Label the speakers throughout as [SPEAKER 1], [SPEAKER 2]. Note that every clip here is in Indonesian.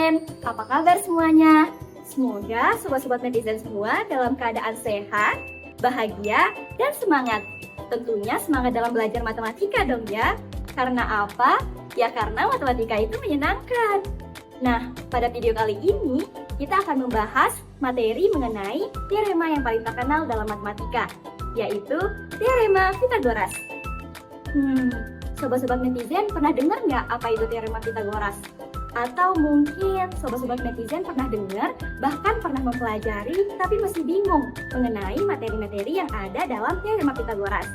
[SPEAKER 1] netizen, apa kabar semuanya? Semoga sobat-sobat netizen semua dalam keadaan sehat, bahagia, dan semangat. Tentunya semangat dalam belajar matematika dong ya. Karena apa? Ya karena matematika itu menyenangkan. Nah, pada video kali ini kita akan membahas materi mengenai teorema yang paling terkenal dalam matematika, yaitu teorema Pythagoras. Sobat-sobat netizen pernah dengar nggak apa itu teorema Pythagoras? Atau mungkin sobat-sobat netizen pernah dengar, bahkan pernah mempelajari, tapi masih bingung mengenai materi-materi yang ada dalam teorema Pythagoras.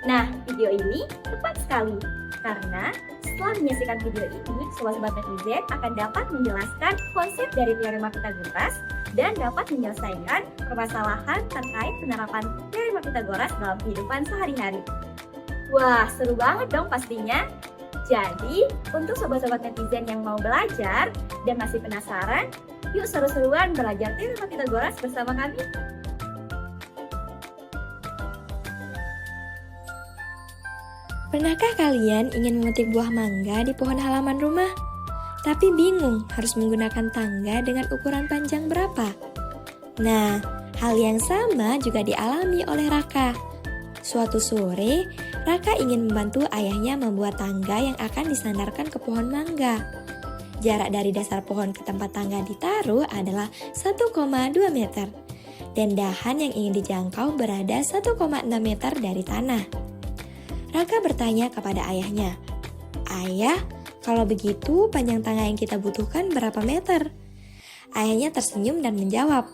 [SPEAKER 1] Nah, video ini tepat sekali, karena setelah menyaksikan video ini, sobat-sobat netizen akan dapat menjelaskan konsep dari teorema Pythagoras dan dapat menyelesaikan permasalahan terkait penerapan teorema Pythagoras dalam kehidupan sehari-hari. Wah, seru banget dong pastinya. Jadi, untuk sobat-sobat netizen yang mau belajar dan masih penasaran, yuk seru-seruan belajar teorema Pythagoras bersama kami.
[SPEAKER 2] Pernahkah kalian ingin memetik buah mangga di pohon halaman rumah? Tapi bingung harus menggunakan tangga dengan ukuran panjang berapa? Nah, hal yang sama juga dialami oleh Raka. Suatu sore, Raka ingin membantu ayahnya membuat tangga yang akan disandarkan ke pohon mangga. Jarak dari dasar pohon ke tempat tangga ditaruh adalah 1,2 meter. Dan dahan yang ingin dijangkau berada 1,6 meter dari tanah. Raka bertanya kepada ayahnya, "Ayah, kalau begitu panjang tangga yang kita butuhkan berapa meter?" Ayahnya tersenyum dan menjawab,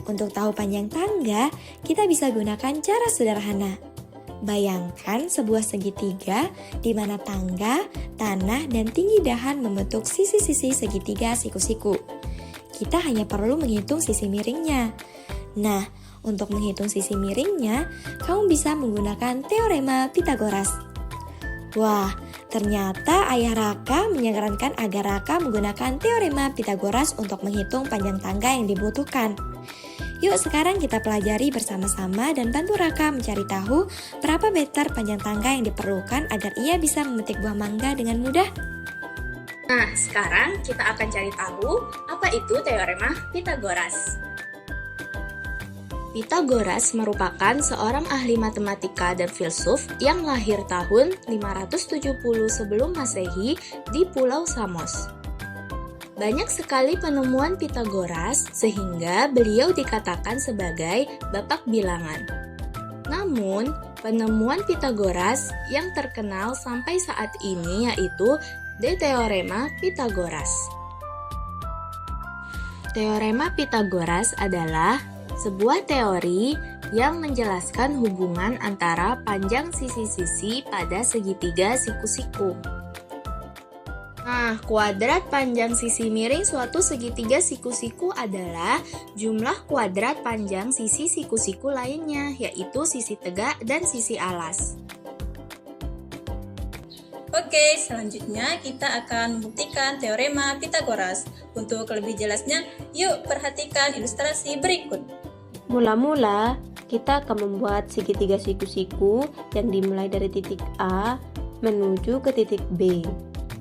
[SPEAKER 2] Untuk tahu panjang tangga, kita bisa gunakan cara sederhana. Bayangkan sebuah segitiga di mana tangga, tanah, dan tinggi dahan membentuk sisi-sisi segitiga siku-siku. Kita hanya perlu menghitung sisi miringnya. Nah, untuk menghitung sisi miringnya, kamu bisa menggunakan teorema Pythagoras. Wah, ternyata ayah Raka menyarankan agar Raka menggunakan teorema Pythagoras untuk menghitung panjang tangga yang dibutuhkan. Yuk sekarang kita pelajari bersama-sama dan bantu Raka mencari tahu berapa meter panjang tangga yang diperlukan agar ia bisa memetik buah mangga dengan mudah.
[SPEAKER 3] Nah, sekarang kita akan cari tahu apa itu teorema Pythagoras. Pythagoras merupakan seorang ahli matematika dan filsuf yang lahir tahun 570 sebelum Masehi di Pulau Samos. Banyak sekali penemuan Pythagoras sehingga beliau dikatakan sebagai bapak bilangan. Namun, penemuan Pythagoras yang terkenal sampai saat ini yaitu De Teorema Pythagoras. Teorema Pythagoras adalah sebuah teori yang menjelaskan hubungan antara panjang sisi-sisi pada segitiga siku-siku. Nah, kuadrat panjang sisi miring suatu segitiga siku-siku adalah jumlah kuadrat panjang sisi siku-siku lainnya, yaitu sisi tegak dan sisi alas.
[SPEAKER 4] Oke, selanjutnya kita akan membuktikan teorema Pythagoras. Untuk lebih jelasnya, yuk perhatikan ilustrasi berikut.
[SPEAKER 5] Mula-mula, kita akan membuat segitiga siku-siku yang dimulai dari titik A menuju ke titik B.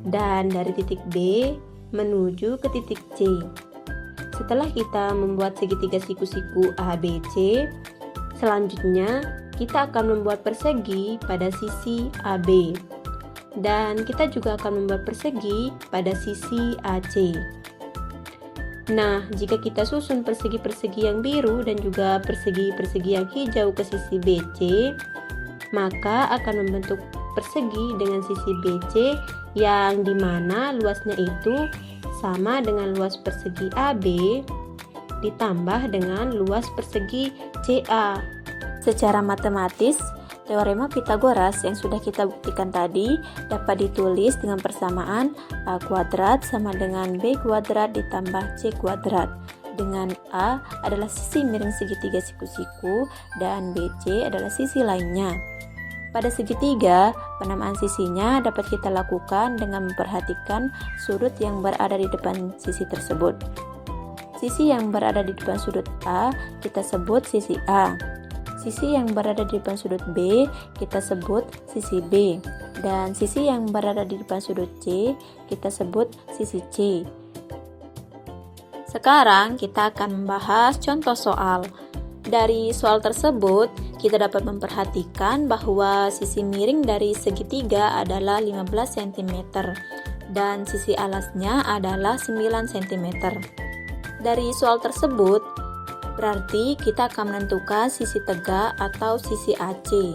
[SPEAKER 5] Dan dari titik B menuju ke titik C. Setelah kita membuat segitiga siku-siku ABC, selanjutnya kita akan membuat persegi pada sisi AB. Dan kita juga akan membuat persegi pada sisi AC. Nah, jika kita susun persegi-persegi yang biru dan juga persegi-persegi yang hijau ke sisi BC, maka akan membentuk persegi dengan sisi BC yang dimana luasnya itu sama dengan luas persegi AB ditambah dengan luas persegi CA. Secara matematis, teorema Pythagoras yang sudah kita buktikan tadi dapat ditulis dengan persamaan A kuadrat sama dengan B kuadrat ditambah C kuadrat, dengan A adalah sisi miring segitiga siku-siku dan BC adalah sisi lainnya. Pada segitiga, penamaan sisinya dapat kita lakukan dengan memperhatikan sudut yang berada di depan sisi tersebut. Sisi yang berada di depan sudut A kita sebut sisi A. Sisi yang berada di depan sudut B kita sebut sisi B, dan sisi yang berada di depan sudut C kita sebut sisi C. Sekarang kita akan membahas contoh soal. Dari soal tersebut, kita dapat memperhatikan bahwa sisi miring dari segitiga adalah 15 cm dan sisi alasnya adalah 9 cm. Dari soal tersebut, berarti kita akan menentukan sisi tegak atau sisi AC.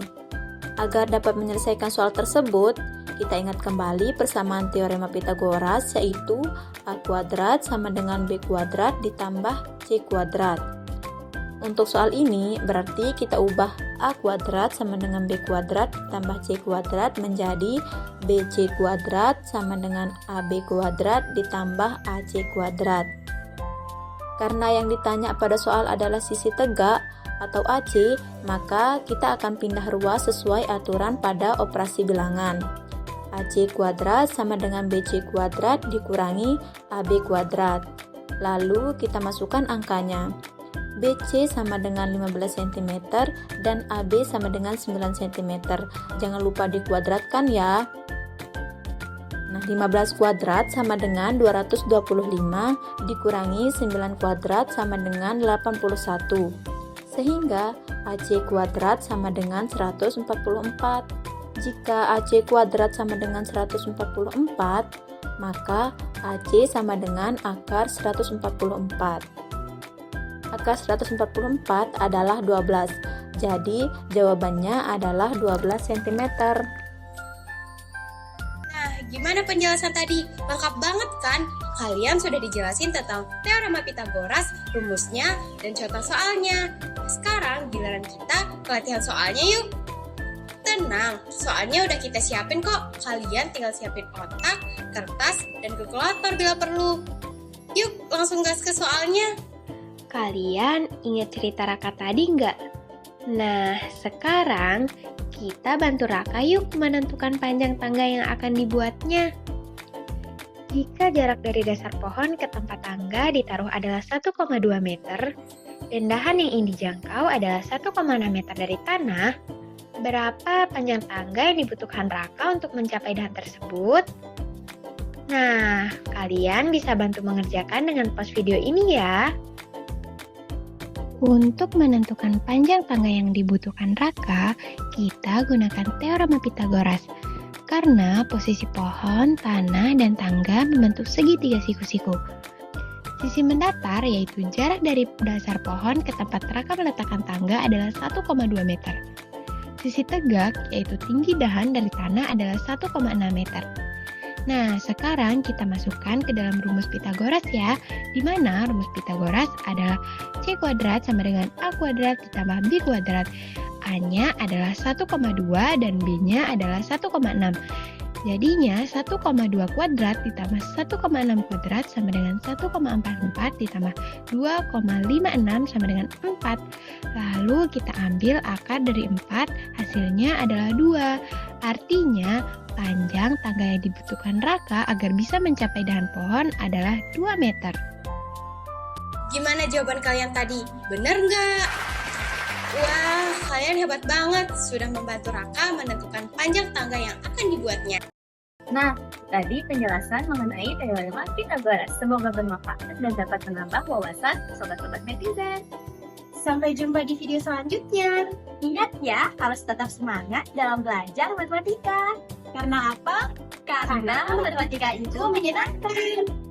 [SPEAKER 5] Agar dapat menyelesaikan soal tersebut, kita ingat kembali persamaan teorema Pythagoras, yaitu A kuadrat sama dengan B kuadrat ditambah C kuadrat. Untuk soal ini, berarti kita ubah A kuadrat sama dengan B kuadrat ditambah C kuadrat menjadi BC kuadrat sama dengan AB kuadrat ditambah AC kuadrat. Karena yang ditanya pada soal adalah sisi tegak atau AC, maka kita akan pindah ruas sesuai aturan pada operasi bilangan. AC kuadrat sama dengan BC kuadrat dikurangi AB kuadrat. Lalu kita masukkan angkanya. BC sama dengan 15 cm dan AB sama dengan 9 cm. Jangan lupa dikuadratkan ya. Nah, 15 kuadrat sama dengan 225 dikurangi 9 kuadrat sama dengan 81. Sehingga AC kuadrat sama dengan 144. Jika AC kuadrat sama dengan 144, maka AC sama dengan akar 144. Akar 144 adalah 12. Jadi, jawabannya adalah 12 cm.
[SPEAKER 3] Gimana penjelasan tadi? Lengkap banget kan? Kalian sudah dijelasin tentang teorema Pythagoras, rumusnya, dan contoh soalnya. Sekarang giliran kita ke latihan soalnya yuk. Tenang, soalnya udah kita siapin kok. Kalian tinggal siapin otak, kertas, dan kalkulator bila perlu. Yuk, langsung gas ke soalnya.
[SPEAKER 2] Kalian ingat cerita Raka tadi nggak? Nah, sekarang kita bantu Raka yuk menentukan panjang tangga yang akan dibuatnya. Jika jarak dari dasar pohon ke tempat tangga ditaruh adalah 1,2 meter, dan dahan yang ingin dijangkau adalah 1,6 meter dari tanah, berapa panjang tangga yang dibutuhkan Raka untuk mencapai dahan tersebut? Nah, kalian bisa bantu mengerjakan dengan pause video ini ya. Untuk menentukan panjang tangga yang dibutuhkan Raka, kita gunakan teorema Pythagoras. Karena posisi pohon, tanah, dan tangga membentuk segitiga siku-siku. Sisi mendatar, yaitu jarak dari dasar pohon ke tempat Raka meletakkan tangga adalah 1,2 meter. Sisi tegak, yaitu tinggi dahan dari tanah adalah 1,6 meter. Nah, sekarang kita masukkan ke dalam rumus Pythagoras ya, di mana rumus Pythagoras adalah C kuadrat sama dengan A kuadrat ditambah B kuadrat. A-nya adalah 1,2 dan B-nya adalah 1,6. Jadinya 1,2 kuadrat ditambah 1,6 kuadrat sama dengan 1,44 ditambah 2,56 sama dengan 4. Lalu kita ambil akar dari 4, hasilnya adalah 2. Artinya panjang tangga yang dibutuhkan Raka agar bisa mencapai dahan pohon adalah 2 meter.
[SPEAKER 3] Gimana jawaban kalian tadi? Bener nggak? Wah, kalian hebat banget. Sudah membantu Raka menentukan panjang tangga yang akan dibuatnya.
[SPEAKER 1] Nah, tadi penjelasan mengenai teorema Pythagoras. Semoga bermanfaat dan dapat menambah wawasan sobat-sobat netizen. Sampai jumpa di video selanjutnya. Ingat ya, harus tetap semangat dalam belajar matematika. Karena apa? Karena matematika itu menyenangkan.